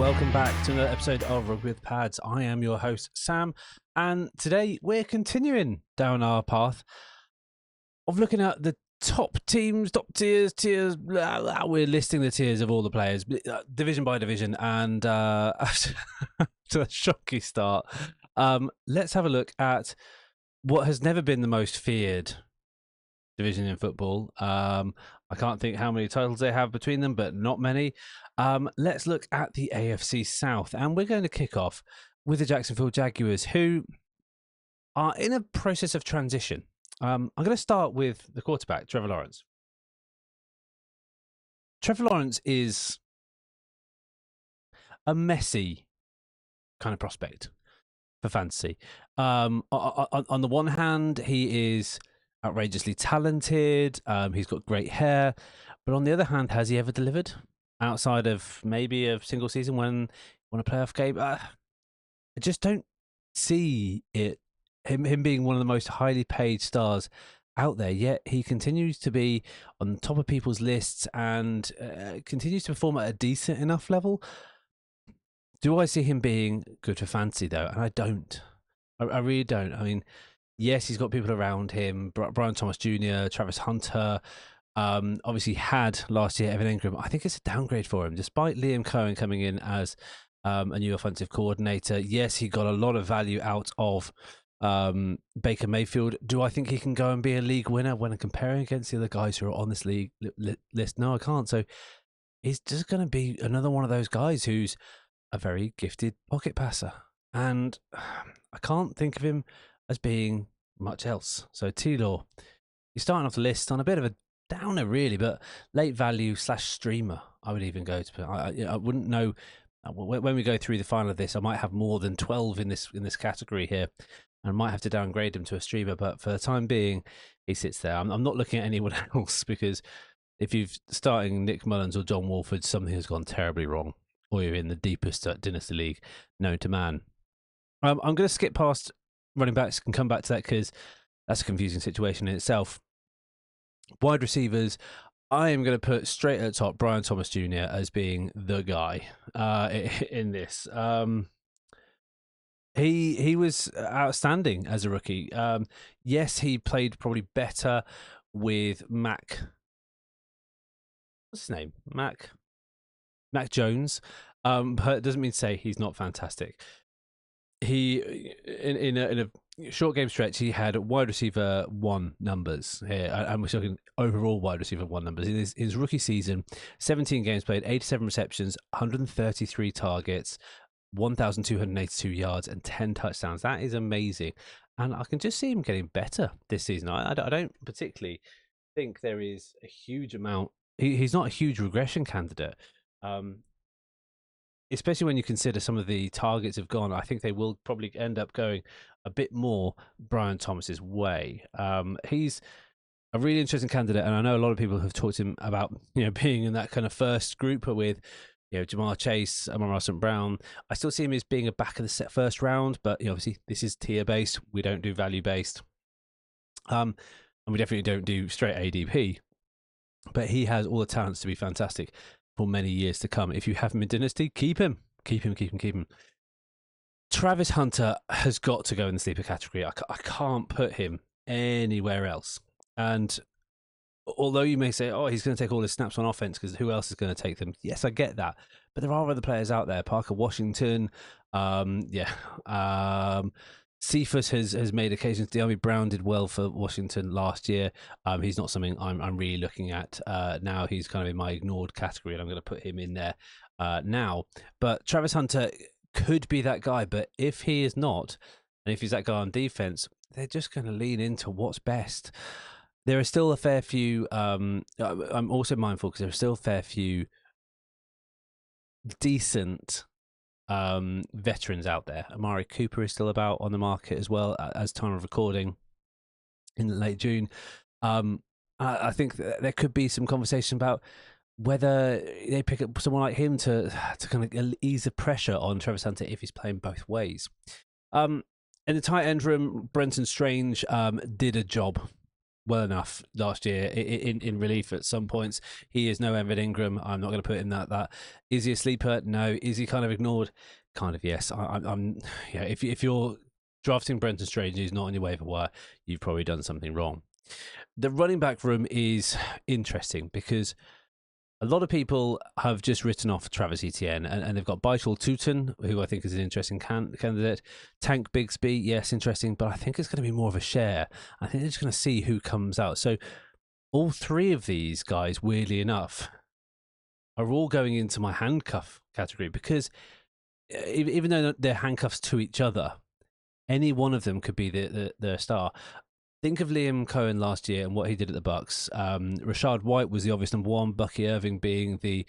welcome back to another episode of Rugby with Pads. I am your host, Sam, and today we're continuing down our path of looking at the top teams, top tiers, blah, blah. We're listing the tiers of all the players, division by division, and after a shocky start, let's have a look at what has never been the most feared division in football. I can't think how many titles they have between them, but not many. Let's look at the AFC South, and we're going to kick off with the Jacksonville Jaguars, who are in a process of transition. I'm going to start with the quarterback, Trevor Lawrence. Trevor Lawrence is a messy kind of prospect for fantasy. On the one hand, he is outrageously talented. He's got great hair, but on the other hand, has he ever delivered outside of maybe a single season when won a playoff game? I just don't see him being one of the most highly paid stars out there. Yet he continues to be on top of people's lists and continues to perform at a decent enough level. Do I see him being good for fantasy though? And I don't. I really don't. I mean, yes, he's got people around him. Brian Thomas Jr., Travis Hunter. Obviously had last year Evan Ingram. I think it's a downgrade for him, despite Liam Cohen coming in as a new offensive coordinator. Yes, he got a lot of value out of Baker Mayfield. Do I think he can go and be a league winner when comparing against the other guys who are on this league list? No, I can't. So he's just going to be another one of those guys who's a very gifted pocket passer. And I can't think of him as being much else. So T-Law, you're starting off the list on a bit of a downer, really, but late value / streamer, I would even go to. I wouldn't know when we go through the final of this. I might have more than 12 in this category here, and I might have to downgrade him to a streamer. But for the time being, he sits there. I'm not looking at anyone else, because if you're starting Nick Mullins or John Wolford, something has gone terribly wrong, or you're in the deepest dynasty league known to man. I'm going to skip past running backs and come back to that because that's a confusing situation in itself. Wide receivers, I am going to put straight at the top Brian Thomas Jr. as being the guy in this. He was outstanding as a rookie. Yes, he played probably better with Mac. What's his name? Mac Jones. But it doesn't mean to say he's not fantastic. He in a short game stretch, he had wide receiver 1 numbers here, and we're talking overall wide receiver 1 numbers in his rookie season. 17 games played, 87 receptions, 133 targets, 1,282 yards, and 10 touchdowns. That is amazing, and I can just see him getting better this season. I don't particularly think there is a huge amount. He's not a huge regression candidate. Especially when you consider some of the targets have gone. I think they will probably end up going a bit more Brian Thomas's way. He's a really interesting candidate, and I know a lot of people have talked to him about being in that kind of first group with Jamar Chase, Amon-Ra St. Brown. I still see him as being a back of the set first round, but obviously this is tier based. We don't do value based, and we definitely don't do straight ADP. But he has all the talents to be fantastic for many years to come. If you have him in Dynasty, keep him. Travis Hunter has got to go in the sleeper category. I can't put him anywhere else. And although you may say, oh, he's going to take all his snaps on offense because who else is going to take them? Yes, I get that. But there are other players out there. Parker Washington. Cephas has made occasions. De'Ami Brown did well for Washington last year. He's not something I'm really looking at now. He's kind of in my ignored category, and I'm going to put him in there now. But Travis Hunter could be that guy. But if he is not, and if he's that guy on defense, they're just going to lean into what's best. There are still a fair few. I'm also mindful because there are still a fair few decent veterans out there. Amari Cooper is still about on the market as well as time of recording in late June. I think there could be some conversation about whether they pick up someone like him to kind of ease the pressure on Travis Hunter if he's playing both ways. In the tight end room, Brenton Strange did a job well enough last year in relief at some points. He is no Evan Ingram. I'm not going to put in that. Is he a sleeper? No. Is he kind of ignored? Kind of, yes. I'm yeah. If you're drafting Brenton Strange, he's not on your waiver wire, you've probably done something wrong. The running back room is interesting because a lot of people have just written off Travis Etienne, and they've got Baitul Tutin, who I think is an interesting candidate. Tank Bigsby, yes, interesting, but I think it's going to be more of a share. I think they're just going to see who comes out. So all three of these guys, weirdly enough, are all going into my handcuff category because even though they're handcuffs to each other, any one of them could be the star. Think of Liam Cohen last year and what he did at the Bucks. Rashad White was the obvious number one. Bucky Irving being the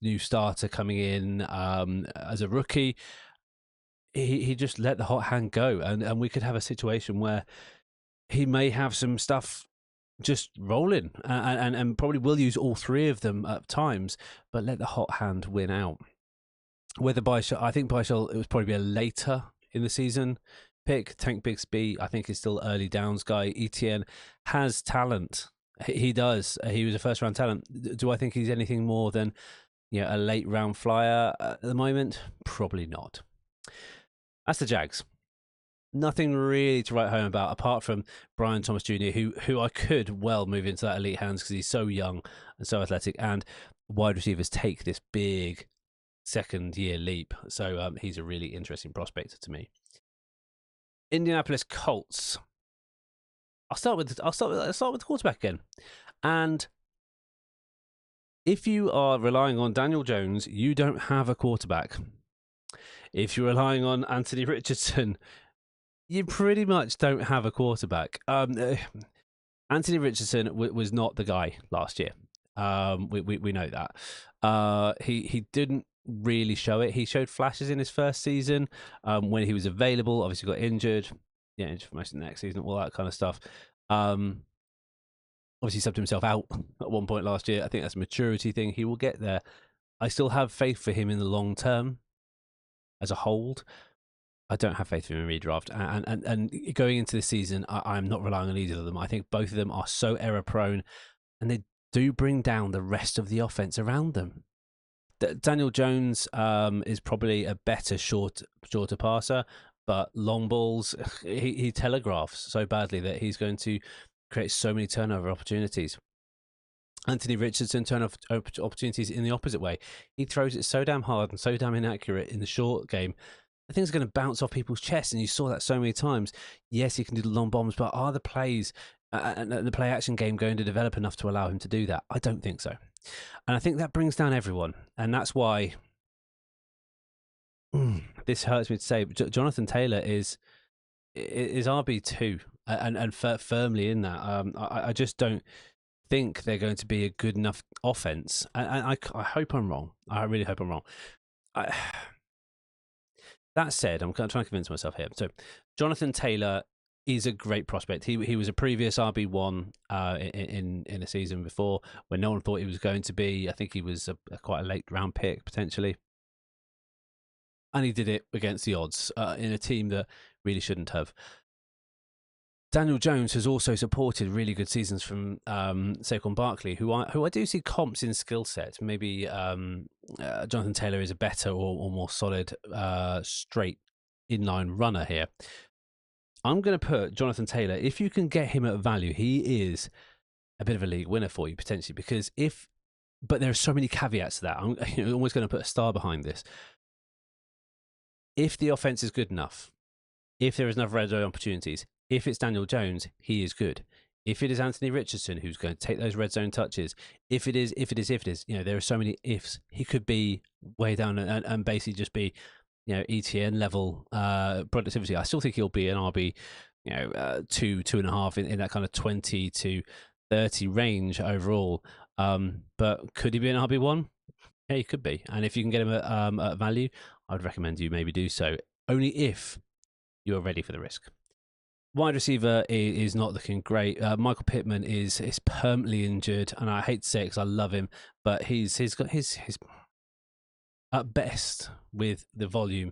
new starter coming in as a rookie. He just let the hot hand go, and we could have a situation where he may have some stuff just rolling, and probably will use all three of them at times, but let the hot hand win out. Whether I think Baishal, it was probably a later in the season pick. Tank Bigsby, I think, is still early downs guy. Etienne has talent. He does. He was a first round talent. Do I think he's anything more than a late round flyer at the moment? Probably not. That's the Jags. Nothing really to write home about apart from Brian Thomas Jr., who I could well move into that elite hands because he's so young and so athletic, and wide receivers take this big second year leap. So he's a really interesting prospect to me. Indianapolis Colts. I'll start with the quarterback again. And if you are relying on Daniel Jones, you don't have a quarterback. If you're relying on Anthony Richardson, you pretty much don't have a quarterback. Anthony Richardson was not the guy last year. We know that. He didn't really show it. He showed flashes in his first season when he was available. Obviously got injured. Yeah, injured for most of the next season, all that kind of stuff. Obviously subbed himself out at one point last year. I think that's a maturity thing. He will get there. I still have faith for him in the long term as a hold. I don't have faith in him in redraft. And going into this season, I'm not relying on either of them. I think both of them are so error prone, and they do bring down the rest of the offense around them. Daniel Jones is probably a better shorter passer, but long balls, he telegraphs so badly that he's going to create so many turnover opportunities. Anthony Richardson turnover opportunities in the opposite way. He throws it so damn hard and so damn inaccurate in the short game. The thing's going to bounce off people's chests, and you saw that so many times. Yes, he can do the long bombs, but are the plays and the play action game going to develop enough to allow him to do that? I don't think so. And I think that brings down everyone. And that's why this hurts me to say, but Jonathan Taylor is RB2 and firmly in that. I just don't think they're going to be a good enough offense. And I hope I'm wrong. I really hope I'm wrong. That said, I'm trying to convince myself here. So Jonathan Taylor is a great prospect. He was a previous RB1 in a season before when no one thought he was going to be. I think he was quite a late round pick potentially, and he did it against the odds in a team that really shouldn't have. Daniel Jones has also supported really good seasons from Saquon Barkley, who I do see comps in skill set. Maybe Jonathan Taylor is a better or more solid straight inline runner here. I'm going to put Jonathan Taylor, if you can get him at value, he is a bit of a league winner for you potentially, because but there are so many caveats to that. I'm always going to put a star behind this. If the offense is good enough, if there is enough red zone opportunities, if it's Daniel Jones, he is good. If it is Anthony Richardson who's going to take those red zone touches, if it is, there are so many ifs. He could be way down and basically just be, ETN level productivity. I still think he'll be an RB, 2.5 in that kind of 20 to 30 range overall. But could he be an RB1? Yeah, he could be. And if you can get him at value, I would recommend you maybe do so. Only if you are ready for the risk. Wide receiver is not looking great. Michael Pittman is permanently injured, and I hate to say it because I love him, but he's got his at best with the volume.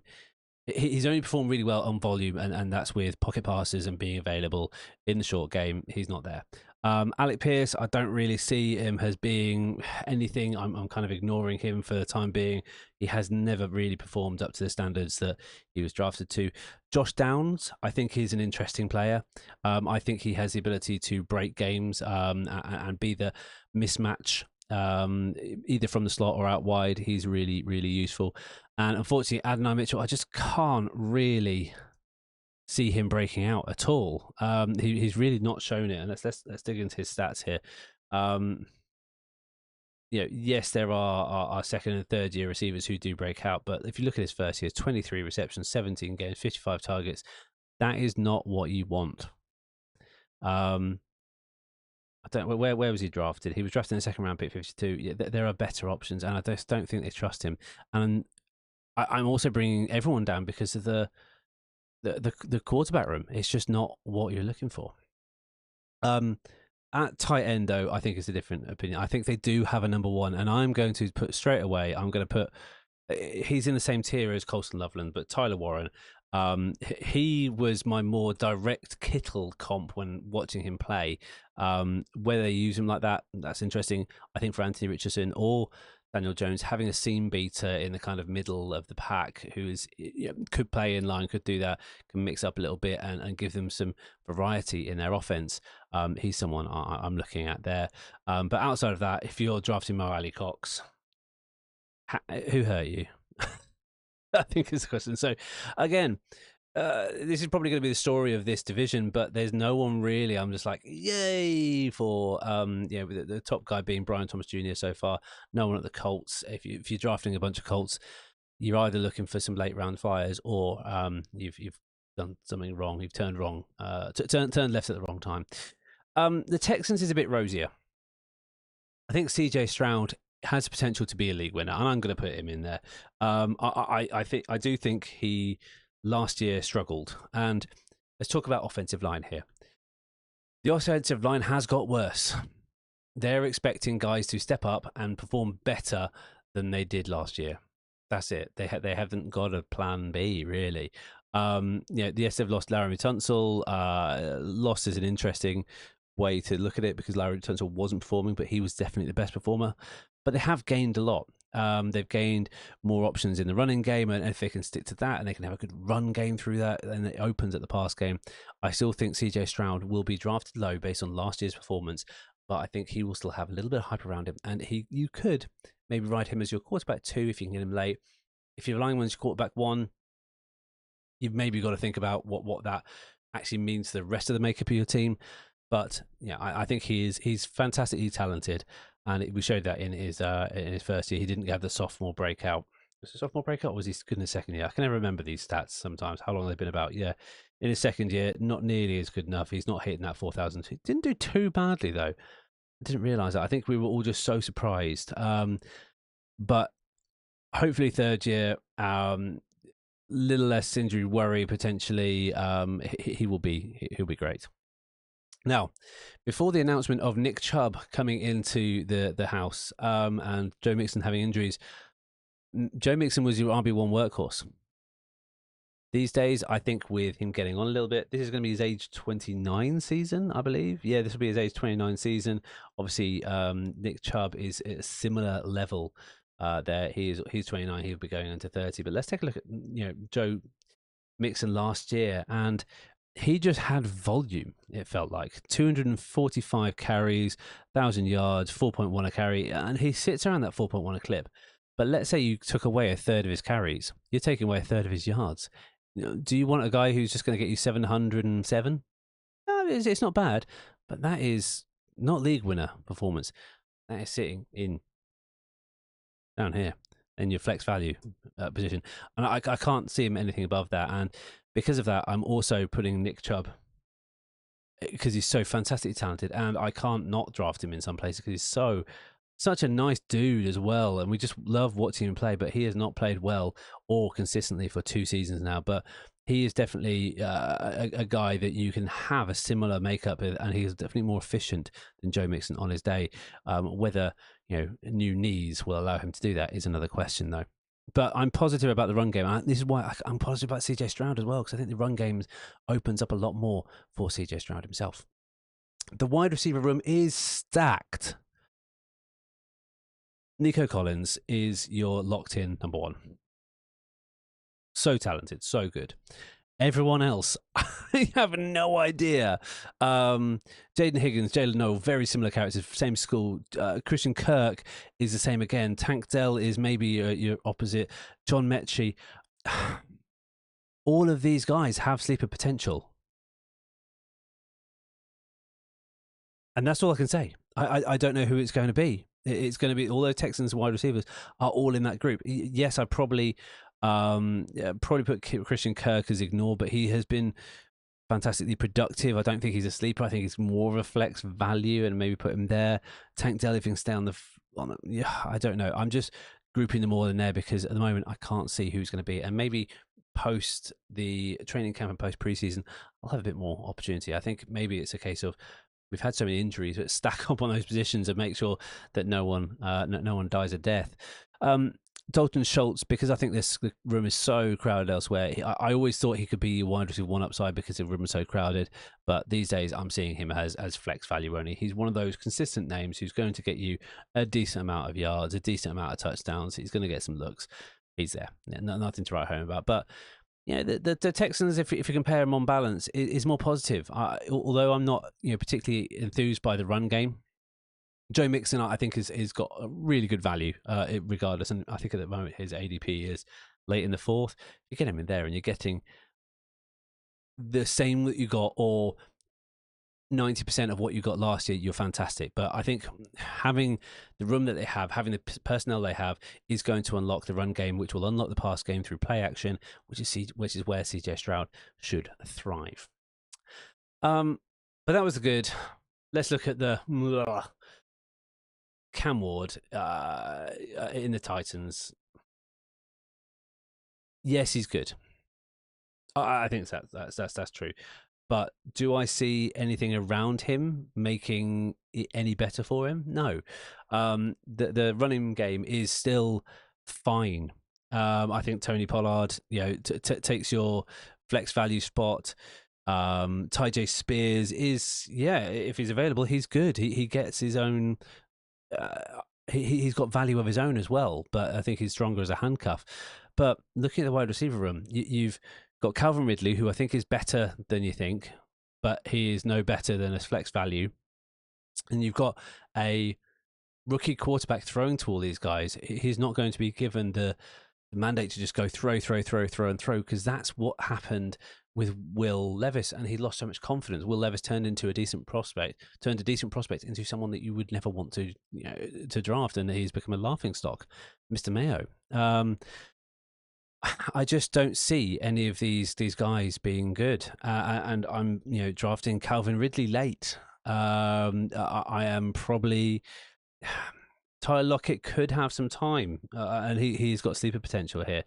He's only performed really well on volume, and that's with pocket passes and being available in the short game. He's not there. Alec Pierce, I don't really see him as being anything. I'm kind of ignoring him for the time being. He has never really performed up to the standards that he was drafted to. Josh Downs, I think he's an interesting player. I think he has the ability to break games and be the mismatch either from the slot or out wide. He's really, really useful. And unfortunately, Adonai Mitchell, I just can't really see him breaking out at all. He's really not shown it. And let's dig into his stats here. Yes, there are our second and third year receivers who do break out, but if you look at his first year, 23 receptions, 17 games, 55 targets. That is not what you want. I don't. Where was he drafted? He was drafted in the second round, pick 52. Yeah, there are better options, and I just don't think they trust him. And I'm also bringing everyone down because of the quarterback room. It's just not what you're looking for. At tight end, though, I think it's a different opinion. I think they do have a number one, and I'm going to put straight away. I'm going to put. He's in the same tier as Colston Loveland, but Tyler Warren. He was my more direct Kittle comp when watching him play. Whether they use him like that, that's interesting. I think for Anthony Richardson or Daniel Jones, having a seam beater in the kind of middle of the pack who could play in line, could do that, can mix up a little bit and give them some variety in their offense. He's someone I'm looking at there. But outside of that, if you're drafting Mo Alley Cox, who hurt you? I think is the question. So, again, this is probably going to be the story of this division, but there's no one really. I'm just like, yay for the top guy being Brian Thomas Jr. so far. No one at the Colts. If you're drafting a bunch of Colts, you're either looking for some late round fires or you've done something wrong. You've turned wrong, turned left at the wrong time. The Texans is a bit rosier. I think CJ Stroud has potential to be a league winner, and I'm going to put him in there. I do think he last year struggled, and let's talk about offensive line here. The offensive line has got worse. They're expecting guys to step up and perform better than they did last year. That's it. They haven't got a plan B really. Yes, they've lost Laramie Tunsil. Lost is an interesting way to look at it because Larry Tunsil wasn't performing, but he was definitely the best performer. But they have gained a lot. They've gained more options in the running game, and if they can stick to that and they can have a good run game through that, then it opens at the pass game. I still think CJ Stroud will be drafted low based on last year's performance, but I think he will still have a little bit of hype around him, and you could maybe ride him as your quarterback 2 if you can get him late. If you're relying on his quarterback 1, you've maybe got to think about what that actually means to the rest of the makeup of your team. But yeah, I think he's fantastically talented, and we showed that in his first year. He didn't have the sophomore breakout. Was it sophomore breakout, or was he good in his second year? I can never remember these stats sometimes, how long they've been about. Yeah, in his second year, not nearly as good enough. He's not hitting that 4,000. He didn't do too badly, though. I didn't realise that. I think we were all just so surprised. But hopefully third year, little less injury worry potentially. He'll be great. Now, before the announcement of Nick Chubb coming into the house and Joe Mixon having injuries, Joe Mixon was your RB1 workhorse. These days, I think with him getting on a little bit, this is going to be his age 29 season, I believe. Yeah, this will be his age 29 season. Obviously, Nick Chubb is at a similar level there. He's 29. He'll be going into 30. But let's take a look at Joe Mixon last year, and he just had volume. It felt like 245 carries, 1,000 yards, 4.1 a carry, and he sits around that 4.1 a clip. But let's say you took away a third of his carries, you're taking away a third of his yards. Do you want a guy who's just going to get you 707? No, it's not bad, but that is not league winner performance. That is sitting in down here in your flex value position, and I can't see him anything above that. And because of that, I'm also putting Nick Chubb because he's so fantastically talented, and I can't not draft him in some places because he's such a nice dude as well, and we just love watching him play. But he has not played well or consistently for 2 seasons now. But he is definitely a guy that you can have a similar makeup with, and he's definitely more efficient than Joe Mixon on his day. Whether new knees will allow him to do that is another question, though. But I'm positive about the run game. This is why I'm positive about CJ Stroud as well, because I think the run game opens up a lot more for CJ Stroud himself. The wide receiver room is stacked. Nico Collins is your locked in number one. So talented, so good. Everyone else, I have no idea. Jaden Higgins, Jalen Noel, very similar characters, same school. Christian Kirk is the same again. Tank Dell is maybe your opposite. John Mechie. All of these guys have sleeper potential. And that's all I can say. I don't know who it's going to be. It's going to be, although Texans wide receivers are all in that group. Yes, I probably put Christian Kirk as ignored, but he has been fantastically productive. I don't think he's a sleeper. I think he's more of a flex value, and maybe put him there. Tank Dell, if he can stay yeah, I don't know. I'm just grouping them all in there because at the moment I can't see who's going to be, and maybe post the training camp and post preseason, I'll have a bit more opportunity. I think maybe it's a case of we've had so many injuries, but stack up on those positions and make sure that no one dies a death. Dalton Schultz, because I think this room is so crowded elsewhere. I always thought he could be wide receiver one upside because the room is so crowded, but these days I'm seeing him as flex value only. He's one of those consistent names who's going to get you a decent amount of yards, a decent amount of touchdowns. He's going to get some looks. He's there. Nothing to write home about, but the Texans, if you compare them on balance, is more positive. Although I'm not particularly enthused by the run game. Joe Mixon, I think, is got a really good value, regardless. And I think at the moment his ADP is late in the fourth. You get him in there, and you're getting the same that you got, or 90% of what you got last year. You're fantastic. But I think having the room that they have, having the personnel they have, is going to unlock the run game, which will unlock the pass game through play action, which is where CJ Stroud should thrive. But that was good. Let's look at the Cam Ward in the Titans. Yes, he's good. I think that's true. But do I see anything around him making it any better for him? No. The running game is still fine. I think Tony Pollard, takes your flex value spot. Ty J Spears is, if he's available, he's good. He gets his own. He's got value of his own as well, but I think he's stronger as a handcuff. But looking at the wide receiver room, you've got Calvin Ridley, who I think is better than you think, but he is no better than a flex value. And you've got a rookie quarterback throwing to all these guys. He's not going to be given the mandate to just go throw, because that's what happened with Will Levis, and he lost so much confidence. Will Levis turned a decent prospect into someone that you would never want to draft, and he's become a laughingstock, Mr. Mayo. I just don't see any of these guys being good, and I'm drafting Calvin Ridley late. I am probably. Tyler Lockett could have some time, and he's got sleeper potential here.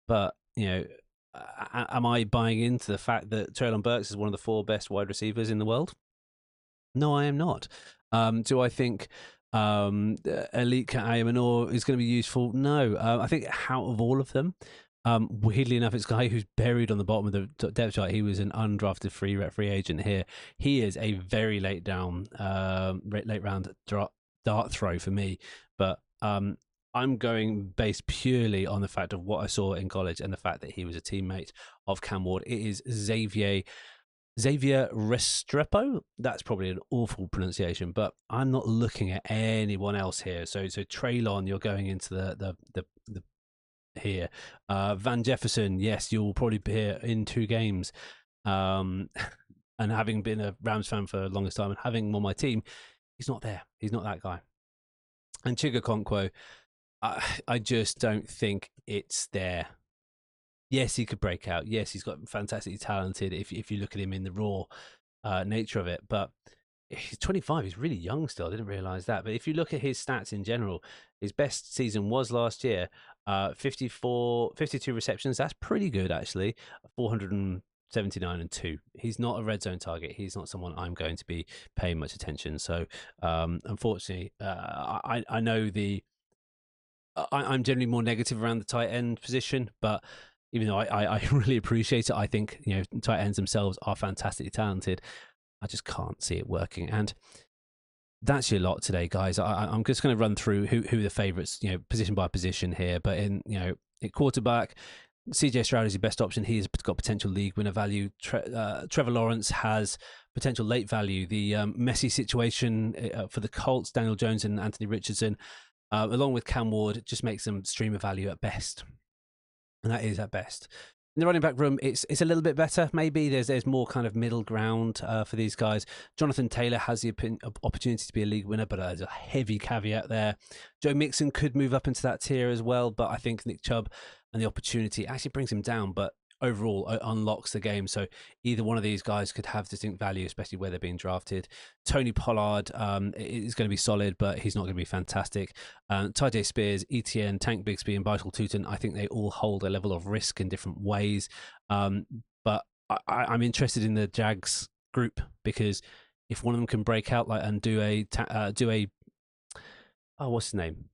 But am I buying into the fact that Treylon Burks is one of the 4 best wide receivers in the world? No, I am not. Do I think Elite A.K.A. is going to be useful? No. I think out of all of them, weirdly enough, it's a guy who's buried on the bottom of the depth chart. He was an undrafted free agent here. He is a very late round dart throw for me, but I'm going based purely on the fact of what I saw in college and the fact that he was a teammate of Cam Ward. It is Xavier Restrepo. That's probably an awful pronunciation, but I'm not looking at anyone else here. So Treylon, you're going into the here. Van Jefferson, yes, you'll probably be here in 2 games. And having been a Rams fan for the longest time and having him on my team, he's not there. He's not that guy. And Chiga Okonkwo, I just don't think it's there. Yes, he could break out. Yes, he's got fantastically talented if you look at him in the raw nature of it. But he's 25. He's really young still. I didn't realize that. But if you look at his stats in general, his best season was last year. 52 receptions. That's pretty good, actually. 479 and 2. He's not a red zone target. He's not someone I'm going to be paying much attention. So, unfortunately, I know the I'm generally more negative around the tight end position, but even though I really appreciate it, I think tight ends themselves are fantastically talented. I just can't see it working. And that's your lot today, guys. I'm just going to run through who the favourites, position by position here. But at quarterback, CJ Stroud is your best option. He's got potential league winner value. Trevor Lawrence has potential late value. The messy situation for the Colts, Daniel Jones and Anthony Richardson, along with Cam Ward, just makes them streamer value at best. And that is at best. In the running back room, it's a little bit better. Maybe there's more kind of middle ground for these guys. Jonathan Taylor has the opportunity to be a league winner, but there's a heavy caveat there. Joe Mixon could move up into that tier as well, but I think Nick Chubb and the opportunity actually brings him down, but overall unlocks the game. So either one of these guys could have distinct value, especially where they're being drafted. Tony Pollard is going to be solid, but he's not going to be fantastic. Tyjae Spears, ETN, Tank Bigsby, and Vital Tootin, I think they all hold a level of risk in different ways. But I'm interested in the Jags group, because if one of them can break out and do a what's his name?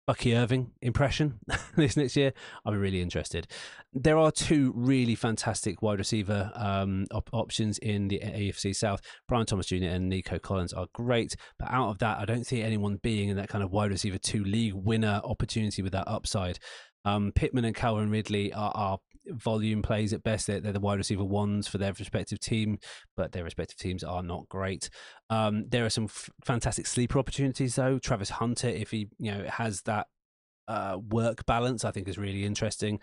Bucky Irving impression this next year, I'll be really interested. There are two really fantastic wide receiver options in the AFC South. Brian Thomas Jr. and Nico Collins are great, but out of that, I don't see anyone being in that kind of wide receiver 2 league winner opportunity with that upside. Pittman and Calvin Ridley are volume plays at best. They're the wide receiver 1s for their respective team, but their respective teams are not great. There are some fantastic sleeper opportunities though. Travis Hunter, if he has that work balance, I think is really interesting.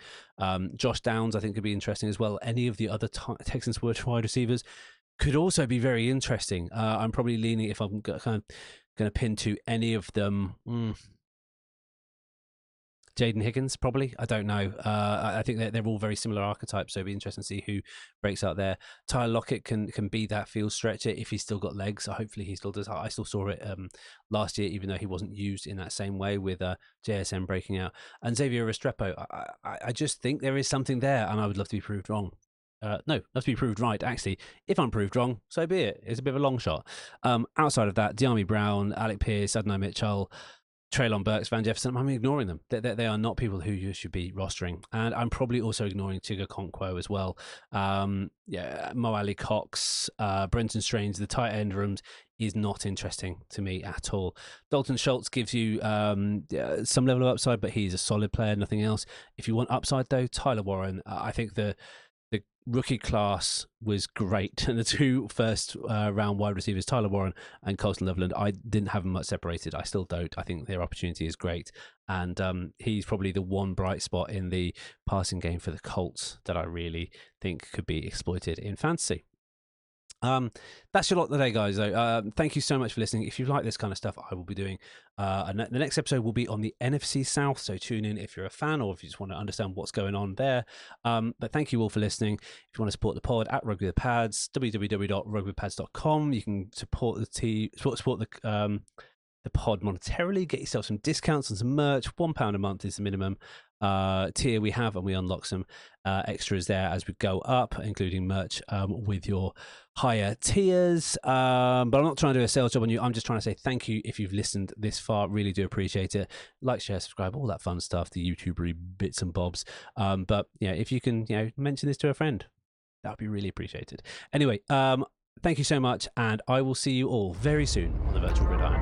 Josh Downs, I think, could be interesting as well. Any of the other Texans wide receivers could also be very interesting. I'm probably leaning, if I'm kind of going to pin to any of them, Jaden Higgins, probably. I don't know. I think they're all very similar archetypes, so it'll be interesting to see who breaks out there. Tyler Lockett can be that field stretcher if he's still got legs. So hopefully he still does. I still saw it last year, even though he wasn't used in that same way with JSN breaking out. And Xavier Restrepo, I just think there is something there, and I would love to be proved wrong. No, love to be proved right, actually. If I'm proved wrong, so be it. It's a bit of a long shot. Outside of that, De'Ami Brown, Alec Pierce, Adonai Mitchell, Treylon Burks, Van Jefferson, I'm ignoring them. They are not people who you should be rostering. And I'm probably also ignoring Tigger Conquo as well. Mo Ali Cox, Brenton Strange, the tight end rooms is not interesting to me at all. Dalton Schultz gives you some level of upside, but he's a solid player, nothing else. If you want upside, though, Tyler Warren, I think the rookie class was great, and the two first round wide receivers, Tyler Warren and Colston Loveland, I didn't have them much separated. I still don't. I think their opportunity is great, and he's probably the one bright spot in the passing game for the Colts that I really think could be exploited in fantasy. That's your lot today, guys. Thank you so much for listening. If you like this kind of stuff, I will be doing the next episode will be on the NFC South, so tune in if you're a fan or if you just want to understand what's going on there. But thank you all for listening. If you want to support the pod, at Rugby the Pads, www.rugbypads.com. You can support the pod monetarily, get yourself some discounts and some merch. £1 a month is the minimum tier we have, and we unlock some extras there as we go up, including merch with your higher tiers. But I'm not trying to do a sales job on you. I'm just trying to say thank you if you've listened this far. Really do appreciate it. Like, share, subscribe, all that fun stuff, the YouTubery bits and bobs. But if you can mention this to a friend, that would be really appreciated. Anyway, thank you so much, and I will see you all very soon on the Virtual Gridiron.